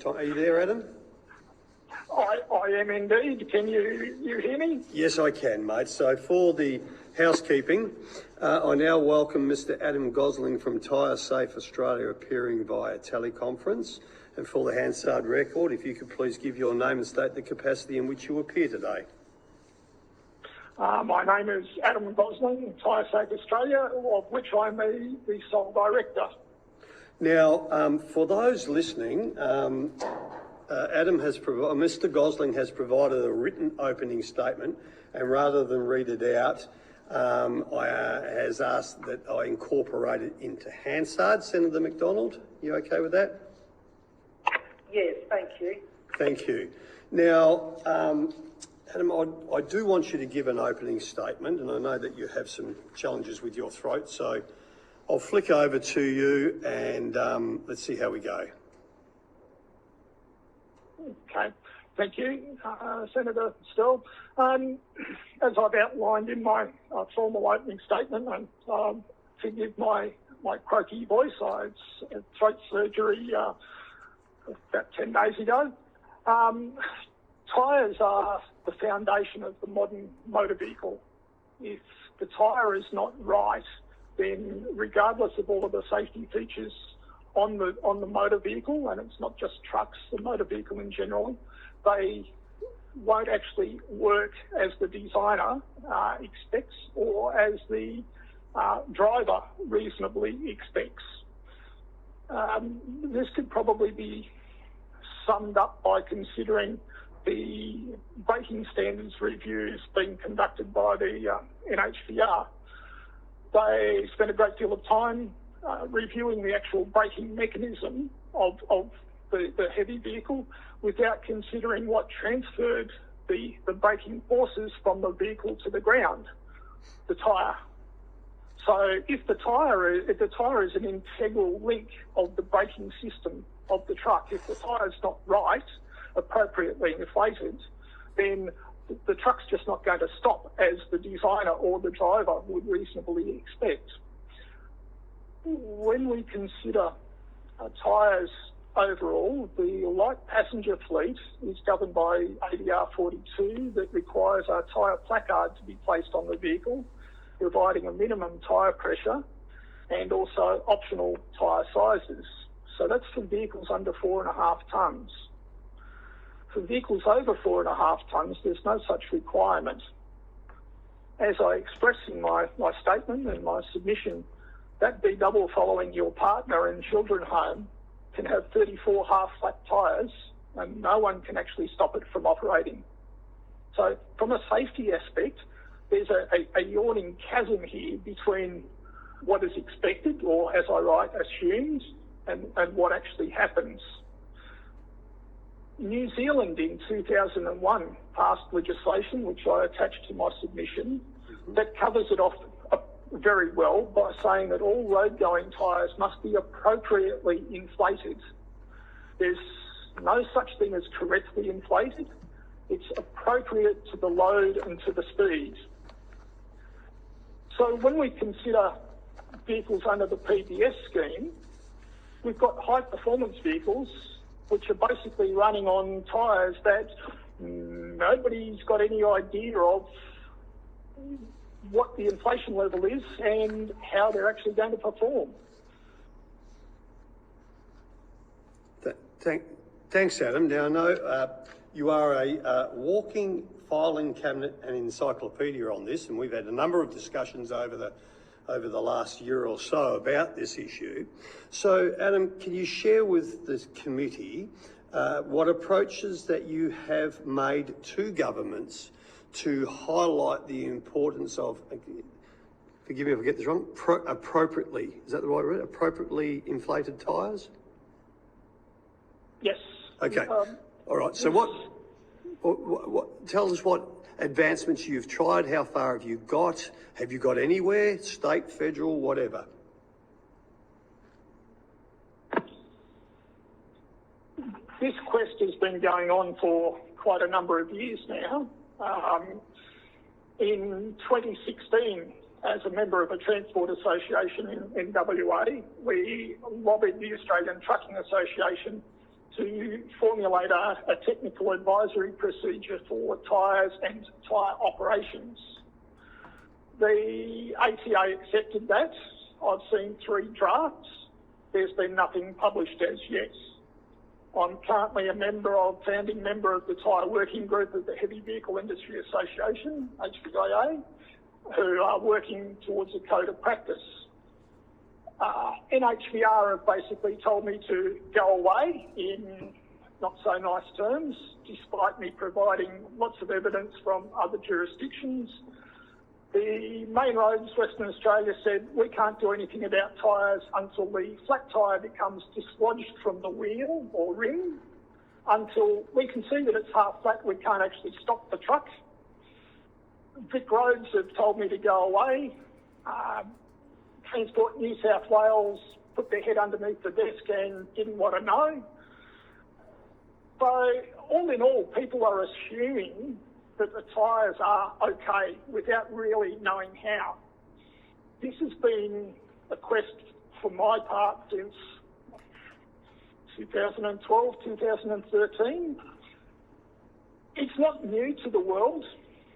time. Are you there, Adam? I am indeed. Can you hear me? Yes, I can, mate. So for the housekeeping, I now welcome Mr. Adam Gosling from TYRESAFE Australia appearing via teleconference. And for the Hansard record, if you could please give your name and state the capacity in which you appear today. My name is Adam Gosling, TYRESAFE Australia, of which I'm the sole director. Now, for those listening, Mr. Gosling has provided a written opening statement, and rather than read it out, has asked that I incorporate it into Hansard. Senator McDonald, you okay with that? Yes, thank you. Thank you. Now, Adam, I do want you to give an opening statement, and I know that you have some challenges with your throat, so I'll flick over to you and let's see how we go. Okay, thank you, Senator Still. As I've outlined in my formal opening statement, and forgive my croaky voice, I had throat surgery about 10 days ago. Tyres are the foundation of the modern motor vehicle. If the tyre is not right, then regardless of all of the safety features on the motor vehicle, and it's not just trucks, the motor vehicle in general, they won't actually work as the designer expects or as the driver reasonably expects. This could probably be summed up by considering the braking standards reviews being conducted by the NHVR. They spent a great deal of time reviewing the actual braking mechanism of the heavy vehicle without considering what transferred the braking forces from the vehicle to the ground, the tyre. So if the tyre is an integral link of the braking system of the truck, if the tyre is not right, appropriately inflated, then the truck's just not going to stop as the designer or the driver would reasonably expect. When we consider tyres overall, the light passenger fleet is governed by ADR 42 that requires a tyre placard to be placed on the vehicle, providing a minimum tyre pressure and also optional tyre sizes. So that's for vehicles under 4.5 tonnes. For vehicles over 4.5 tonnes, there's no such requirement. As I express in my statement and my submission, that B-double following your partner and children home can have 34 half-flat tyres and no one can actually stop it from operating. So from a safety aspect, there's a yawning chasm here between what is expected, or as I write, assumed, and what actually happens. New Zealand in 2001 passed legislation, which I attached to my submission, that covers it off very well by saying that all road-going tyres must be appropriately inflated. There's no such thing as correctly inflated. It's appropriate to the load and to the speed. So when we consider vehicles under the PBS scheme, we've got high-performance vehicles which are basically running on tyres that nobody's got any idea of what the inflation level is and how they're actually going to perform. Thanks, Adam. Now, I know you are a walking filing cabinet and encyclopedia on this, and we've had a number of discussions over the last year or so about this issue. So, Adam, can you share with this committee what approaches that you have made to governments to highlight the importance of, forgive me if I get this wrong, appropriately, is that the right word, appropriately inflated tyres? Yes. Okay. All right. So what tell us what advancements you've tried, how far have you got anywhere, state, federal, whatever? This quest has been going on for quite a number of years now. In 2016, as a member of a transport association in WA, we lobbied the Australian Trucking Association to formulate a technical advisory procedure for tyres and tyre operations. The ATA accepted that. I've seen 3 drafts. There's been nothing published as yet. I'm currently founding member of the Tyre Working Group of the Heavy Vehicle Industry Association, HVIA, who are working towards a code of practice. NHVR have basically told me to go away in not so nice terms, despite me providing lots of evidence from other jurisdictions. The Main Roads Western Australia said we can't do anything about tyres until the flat tyre becomes dislodged from the wheel or rim. Until we can see that it's half flat, we can't actually stop the truck. Vic Roads have told me to go away. Transport New South Wales put their head underneath the desk and didn't want to know. So all in all, people are assuming that the tyres are okay without really knowing how. This has been a quest for my part since 2012, 2013. It's not new to the world.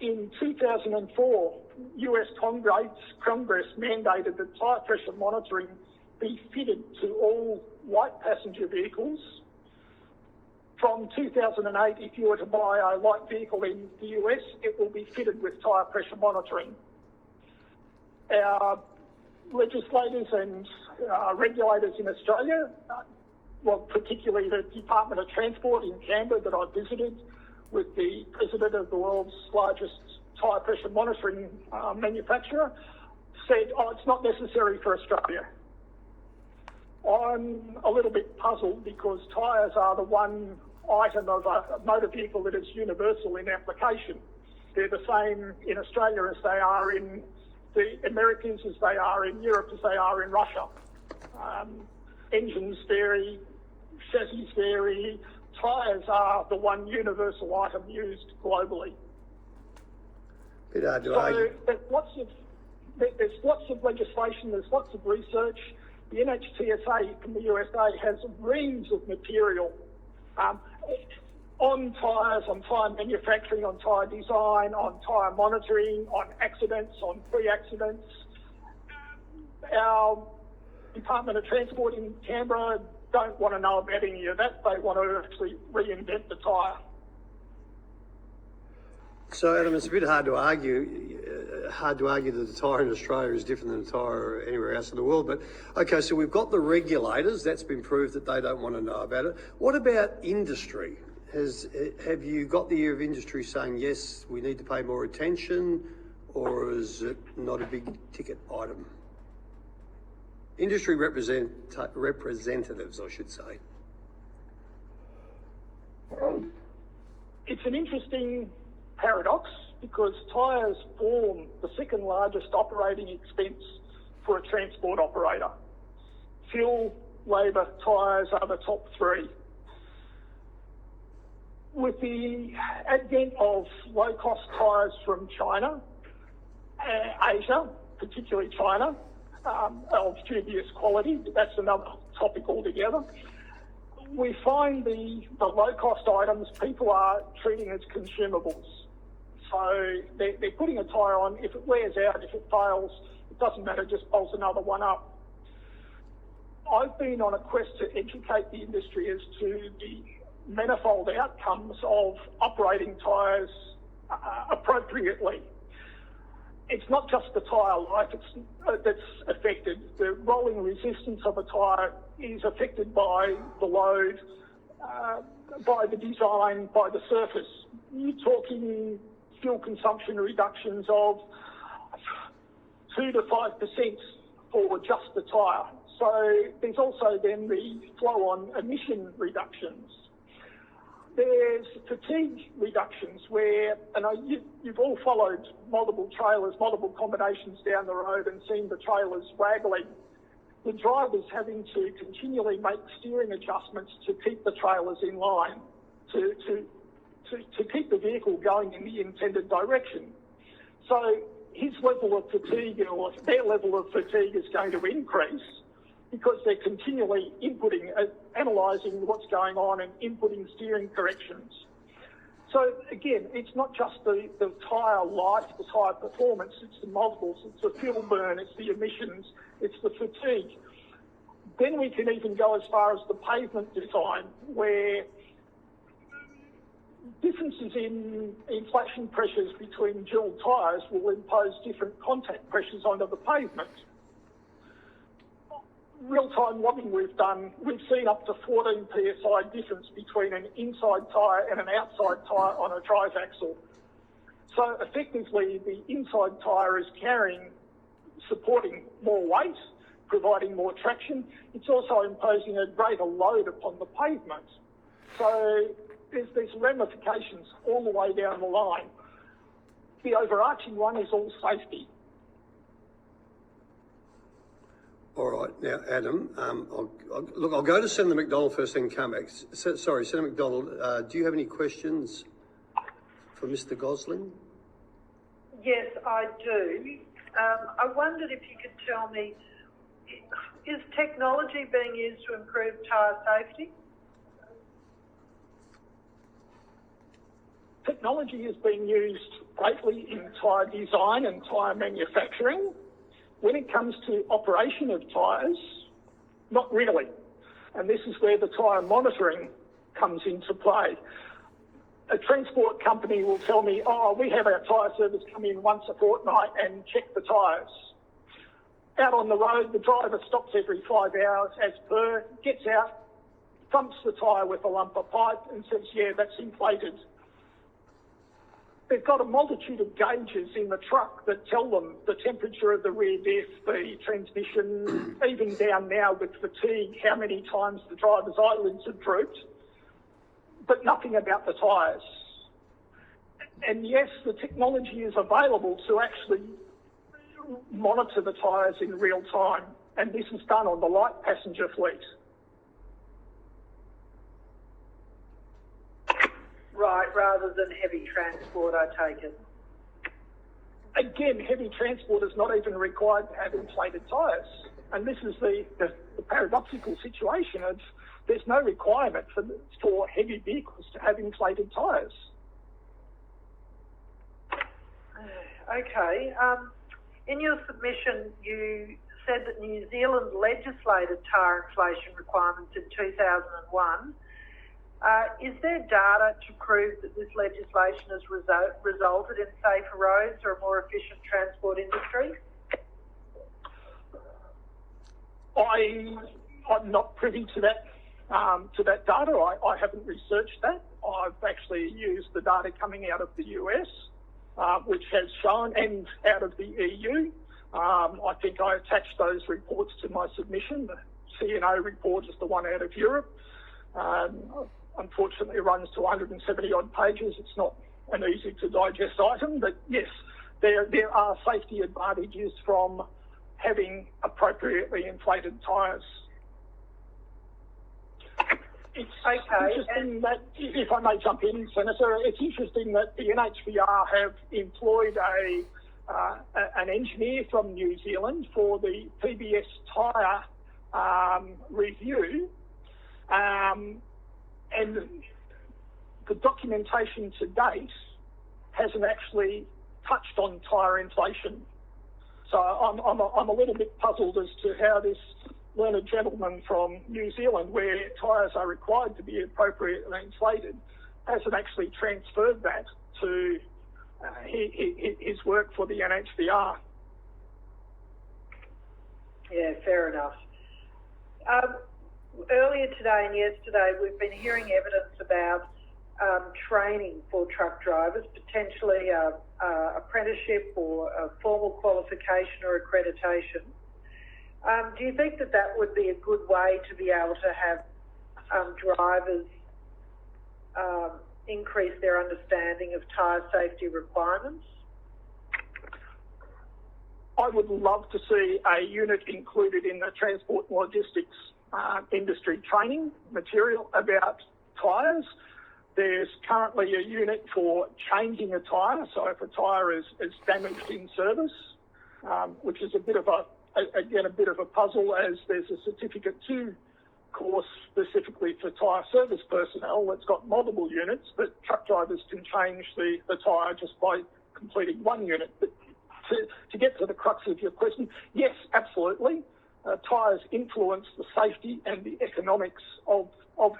In 2004, US Congress mandated that tyre pressure monitoring be fitted to all light passenger vehicles. From 2008, if you were to buy a light vehicle in the US, it will be fitted with tyre pressure monitoring. Our legislators and regulators in Australia, particularly the Department of Transport in Canberra that I visited with the president of the world's largest tyre pressure monitoring manufacturer, said, it's not necessary for Australia. I'm a little bit puzzled because tyres are the one item of a motor vehicle that is universal in application. They're the same in Australia as they are in the Americas, as they are in Europe, as they are in Russia. Engines vary, chassis vary. Tyres are the one universal item used globally. Bit hard to argue. There's lots of legislation, there's lots of research. The NHTSA from the USA has reams of material on tyres, on tyre manufacturing, on tyre design, on tyre monitoring, on accidents, on pre-accidents. Our Department of Transport in Canberra don't want to know about any of that. They want to actually reinvent the tyre. So, Adam, it's a bit hard to argue that the tyre in Australia is different than the tyre anywhere else in the world. But, okay, so we've got the regulators. That's been proved that they don't want to know about it. What about industry? Have you got the ear of industry saying, yes, we need to pay more attention, or is it not a big ticket item? Industry representatives, I should say. It's an interesting paradox because tyres form the second largest operating expense for a transport operator. Fuel, labour, tyres are the top 3. With the advent of low-cost tyres from China, Asia, particularly China, of dubious quality, that's another topic altogether. We find the low-cost items people are treating as consumables. So they're putting a tyre on. If it wears out, if it fails, it doesn't matter, just bolts another one up. I've been on a quest to educate the industry as to the manifold outcomes of operating tyres appropriately. It's not just the tyre life that's affected. The rolling resistance of a tyre is affected by the load, by the design, by the surface. You're talking fuel consumption reductions of 2 to 5% for just the tyre. So there's also then the flow-on emission reductions. There's fatigue reductions where, and you've all followed multiple trailers, multiple combinations down the road and seen the trailers waggling. The driver's having to continually make steering adjustments to keep the trailers in line, to keep the vehicle going in the intended direction. So his level of fatigue, or their level of fatigue, is going to increase because they're continually inputting analysing what's going on and inputting steering corrections. So again, it's not just the tyre life, the tyre performance, it's the multiples, it's the fuel burn, it's the emissions, it's the fatigue. Then we can even go as far as the pavement design, where differences in inflation pressures between dual tyres will impose different contact pressures onto the pavement. Real-time logging we've done, we've seen up to 14 psi difference between an inside tyre and an outside tyre on a drive axle. So effectively, the inside tyre is supporting more weight, providing more traction. It's also imposing a greater load upon the pavement. So there's ramifications all the way down the line. The overarching one is all safety. All right, now Adam, I'll go to Senator McDonald first, then come back. Sorry, Senator McDonald, do you have any questions for Mr. Gosling? Yes, I do. I wondered if you could tell me, is technology being used to improve tyre safety? Technology is being used greatly in tyre design and tyre manufacturing. When it comes to operation of tyres, not really. And this is where the tyre monitoring comes into play. A transport company will tell me, oh, we have our tyre service come in once a fortnight and check the tyres. Out on the road, the driver stops every 5 hours as per, gets out, thumps the tyre with a lump of pipe and says, yeah, that's inflated. They've got a multitude of gauges in the truck that tell them the temperature of the rear diff, the transmission, even down now with fatigue, how many times the driver's eyelids have drooped, but nothing about the tyres. And yes, the technology is available to actually monitor the tyres in real time, and this is done on the light passenger fleet. Right, rather than heavy transport, I take it. Again, heavy transport is not even required to have inflated tyres. And this is the paradoxical situation of there's no requirement for heavy vehicles to have inflated tyres. Okay. In your submission, you said that New Zealand legislated tyre inflation requirements in 2001. Is there data to prove that this legislation has resulted in safer roads or a more efficient transport industry? I'm not privy to that data. I haven't researched that. I've actually used the data coming out of the US, which has shown, and out of the EU. I think I attached those reports to my submission. The CNO report is the one out of Europe. Unfortunately, it runs to 170 odd pages. It's not an easy to digest item, but yes, there are safety advantages from having appropriately inflated tyres. It's interesting that, if I may jump in, Senator, it's interesting that the NHVR have employed an engineer from New Zealand for the PBS tyre review. And the documentation to date hasn't actually touched on tyre inflation. So I'm a little bit puzzled as to how this learned gentleman from New Zealand, where tyres are required to be appropriately inflated, hasn't actually transferred that to his work for the NHVR. Yeah, fair enough. Earlier today and yesterday, we've been hearing evidence about training for truck drivers, potentially apprenticeship or a formal qualification or accreditation. Do you think that would be a good way to be able to have drivers increase their understanding of tyre safety requirements? I would love to see a unit included in the transport and logistics industry training material about tyres. There's currently a unit for changing a tyre, so if a tyre is damaged in service, which is a bit of a puzzle, as there's a certificate to course specifically for tyre service personnel that's got multiple units, but truck drivers can change the tyre just by completing one unit. But to get to the crux of your question, yes, absolutely. Tyres influence the safety and the economics of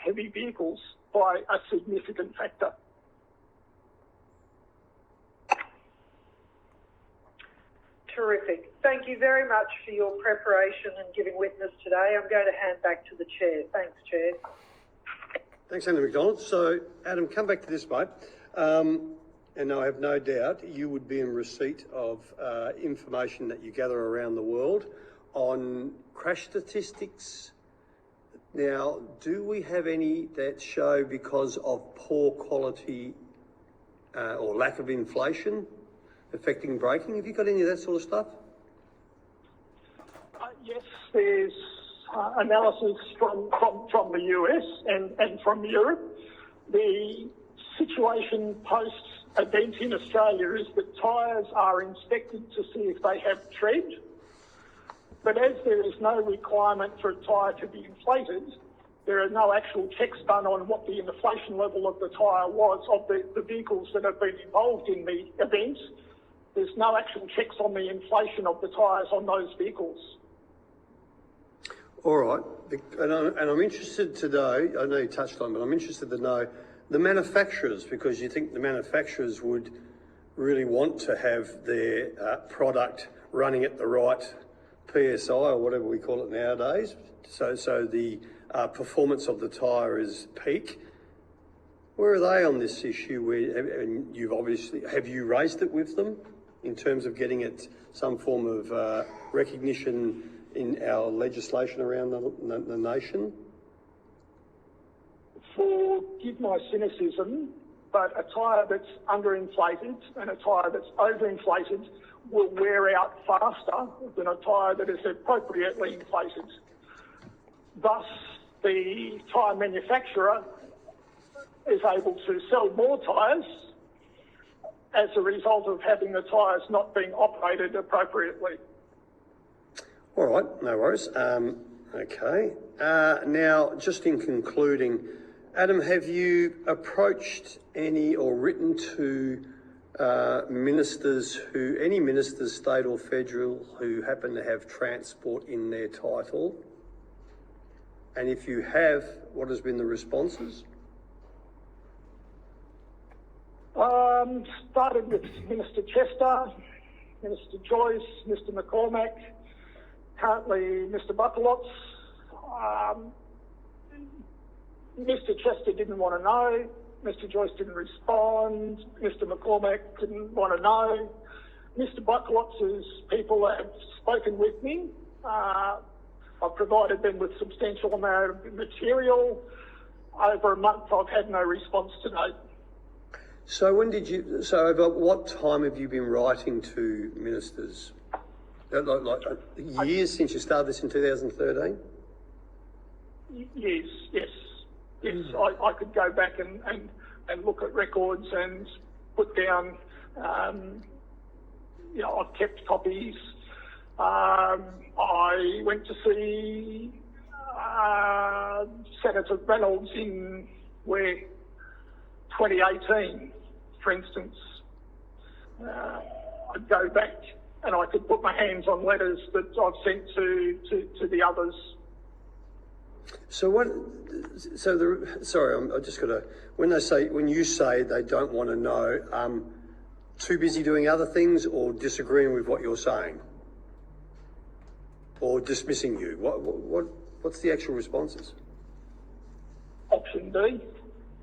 heavy vehicles by a significant factor. Terrific. Thank you very much for your preparation and giving witness today. I'm going to hand back to the Chair. Thanks, Chair. Thanks, Senator McDonald. So, Adam, come back to this, mate. And I have no doubt you would be in receipt of information that you gather around the world on crash statistics. Now, do we have any that show because of poor quality or lack of inflation affecting braking? Have you got any of that sort of stuff? Yes, there's analysis from the US and from Europe. The situation post-event in Australia is that tyres are inspected to see if they have tread, but as there is no requirement for a tyre to be inflated, there are no actual checks done on what the inflation level of the tyre was of the vehicles that have been involved in the event. There's no actual checks on the inflation of the tyres on those vehicles. All right, and I'm interested to know, I know you touched on it, but I'm interested to know the manufacturers, because you think the manufacturers would really want to have their product running at the right PSI or whatever we call it nowadays, so the performance of the tyre is peak. Where are they on this issue? And you've obviously, have you raised it with them in terms of getting it some form of recognition in our legislation around the nation? Forgive my cynicism, but a tyre that's underinflated and a tyre that's overinflated will wear out faster than a tyre that is appropriately inflated. Thus, the tyre manufacturer is able to sell more tyres as a result of having the tyres not being operated appropriately. All right, no worries. Okay. Now, just in concluding, Adam, have you approached any or written to ministers any ministers, state or federal, who happen to have transport in their title? And if you have, what has been the responses? Started with Minister Chester, Minister Joyce, Mr McCormack, currently Mr Buckalotz. Mr Chester didn't want to know, Mr Joyce didn't respond, Mr McCormack didn't want to know. Mr Buckalotz's people have spoken with me. I've provided them with substantial amount of material. Over a month I've had no response to date. So over what time have you been writing to ministers? Years since you started this in 2013? Yes. I could go back and look at records and put down, I've kept copies. I went to see Senator Reynolds in 2018, for instance. I'd go back and I could put my hands on letters that I've sent to the others. When you say they don't want to know, too busy doing other things or disagreeing with what you're saying? Or dismissing you? What's the actual responses? Option D,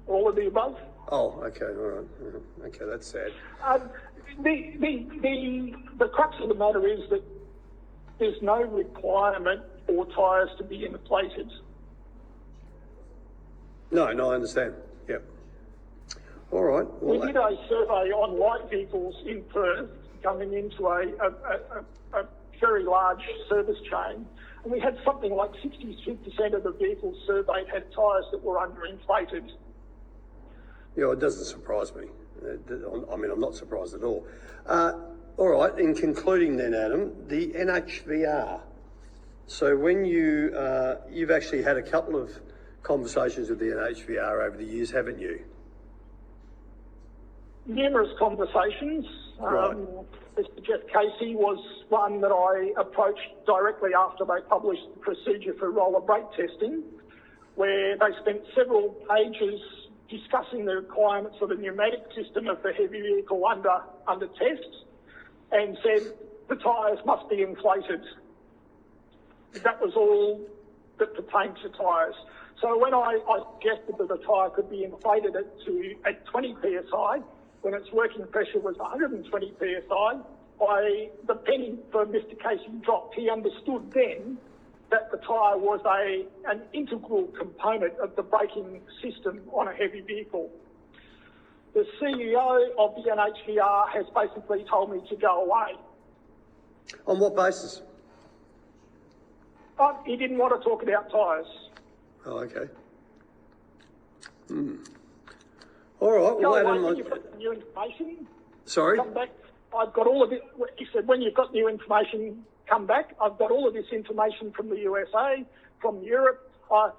all of the above. Oh, okay, all right. Okay, that's sad. The crux of the matter is that there's no requirement for tyres to be inflated. No, I understand. Yeah. All right. Well, we did a survey on light vehicles in Perth, coming into a very large service chain, and we had something like 62% of the vehicles surveyed had tyres that were underinflated. Yeah, it doesn't surprise me. I mean, I'm not surprised at all. All right, in concluding then, Adam, the NHVR So when you've actually had a couple of conversations with the NHVR over the years, haven't you? Numerous conversations. Right. Mr. Jeff Casey was one that I approached directly after they published the procedure for roller brake testing, where they spent several pages discussing the requirements of the pneumatic system of the heavy vehicle under test, and said the tyres must be inflated. That was all that pertained to tyres. So when I suggested that the tyre could be inflated at 20 psi, when its working pressure was 120 psi, the penny for Mr. Casey dropped. He understood then that the tyre was an integral component of the braking system on a heavy vehicle. The CEO of the NHVR has basically told me to go away. On what basis? But he didn't want to talk about tyres. Oh, okay. All right. Well, Adam, when you've got new information, sorry? come back. I've got all of it. He said, when you've got new information, come back. I've got all of this information from the USA, from Europe.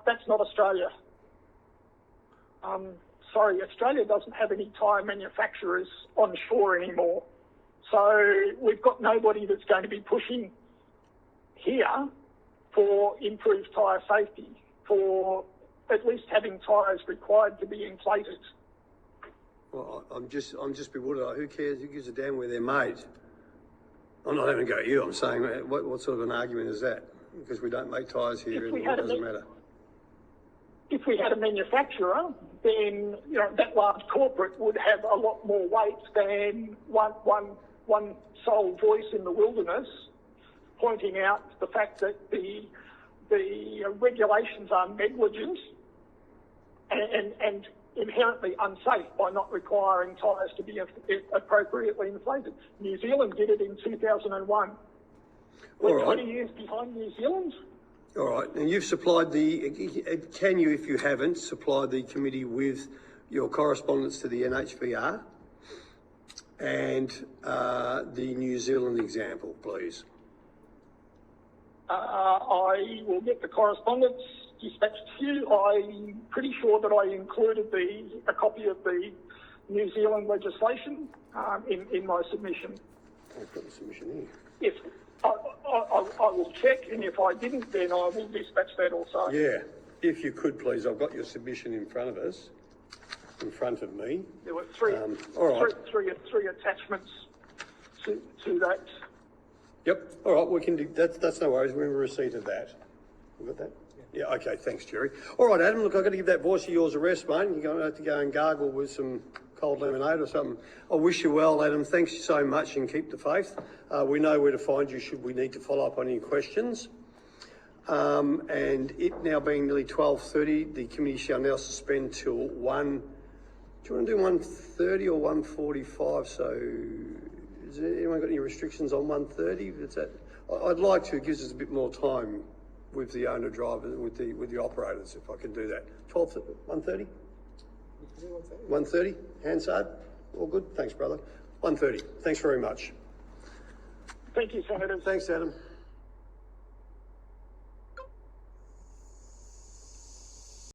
That's not Australia. Sorry, Australia doesn't have any tyre manufacturers on shore anymore. So we've got nobody that's going to be pushing here for improved tyre safety, for at least having tyres required to be inflated. Well, I'm just bewildered. Who cares? Who gives a damn where they're made? I'm not having a go at you. I'm saying, what sort of an argument is that? Because we don't make tyres here, and it doesn't matter. If we had a manufacturer, then that large corporate would have a lot more weight than one sole voice in the wilderness, pointing out the fact that the regulations are negligent and inherently unsafe by not requiring tyres to be appropriately inflated. New Zealand did it in 2001. We're 20 years behind New Zealand. All right, and you've supplied can you, if you haven't, supply the committee with your correspondence to the NHVR and the New Zealand example, please? I will get the correspondence dispatched to you. I'm pretty sure that I included a copy of the New Zealand legislation in my submission. I've got the submission here. If I will check, and if I didn't, then I will dispatch that also. Yeah, if you could, please. I've got your submission in front of me. There were three attachments to that. Yep. All right, we can do that. That's no worries. We're in receipt of that. We got that? Yeah. Okay. Thanks, Jerry. All right, Adam. Look, I've got to give that voice of yours a rest, mate. You're going to have to go and gargle with some cold lemonade or something. I wish you well, Adam. Thanks so much, and keep the faith. We know where to find you should we need to follow up on any questions. And it now being nearly 12:30, the committee shall now suspend till 1. Do you want to do 1:30 or 1:45? So, has anyone got any restrictions on 1:30? It's I'd like to. It gives us a bit more time with the owner driver, with the operators, if I can do that. 1:30? 1:30? Hansard? All good? Thanks, brother. 1:30. Thanks very much. Thank you, Senator. Thanks, Adam.